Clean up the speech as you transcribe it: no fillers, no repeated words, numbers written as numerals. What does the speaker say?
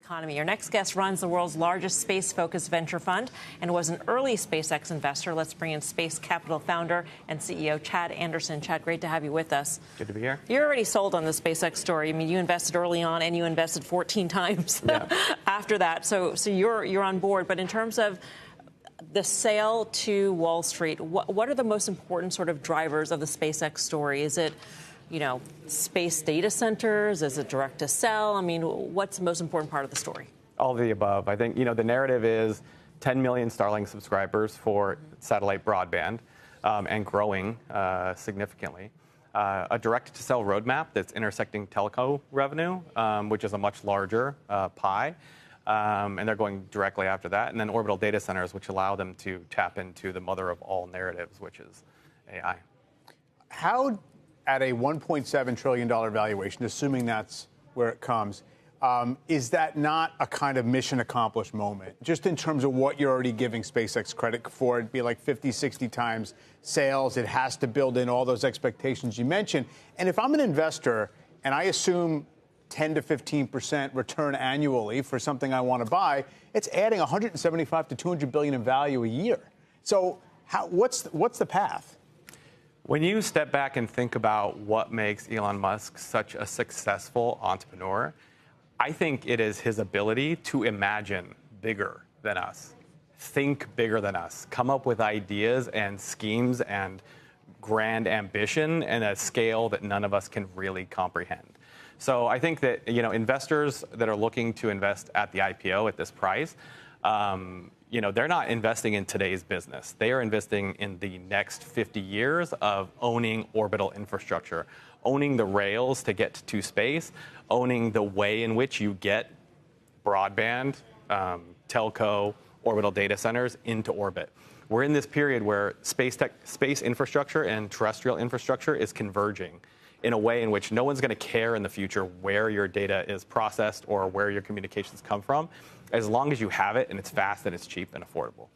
economy. Your next guest runs the world's largest space-focused venture fund and was an early SpaceX investor. Let's bring in Space Capital founder and CEO Chad Anderson. Chad, great to have you with us. Good to be here. You're already sold on the SpaceX story. I mean, you invested early on and you invested 14 times after that. So you're on board. But in terms of the sale to Wall Street, what are the most important sort of drivers of the SpaceX story? Is it, space data centers? Is it direct to sell? I mean, what's the most important part of the story? All of the above. I think, the narrative is 10 million Starlink subscribers for satellite broadband and growing significantly. A direct to sell roadmap that's intersecting telco revenue, which is a much larger pie. And they're going directly after that. And then orbital data centers, which allow them to tap into the mother of all narratives, which is AI. How, at a $1.7 trillion valuation, assuming that's where it comes, is that not a kind of mission accomplished moment? Just in terms of what you're already giving SpaceX credit for, it'd be like 50, 60 times sales. It has to build in all those expectations you mentioned. And if I'm an investor and I assume 10 to 15% return annually for something I want to buy, it's adding 175 to 200 billion in value a year. So what's the path? When you step back and think about what makes Elon Musk such a successful entrepreneur, I think it is his ability to imagine bigger than us, think bigger than us, come up with ideas and schemes and grand ambition at a scale that none of us can really comprehend. So I think that, investors that are looking to invest at the IPO at this price, they're not investing in today's business. They are investing in the next 50 years of owning orbital infrastructure, owning the rails to get to space, owning the way in which you get broadband, telco, orbital data centers into orbit. We're in this period where space infrastructure and terrestrial infrastructure is converging in a way in which no one's going to care in the future where your data is processed or where your communications come from, as long as you have it and it's fast and it's cheap and affordable.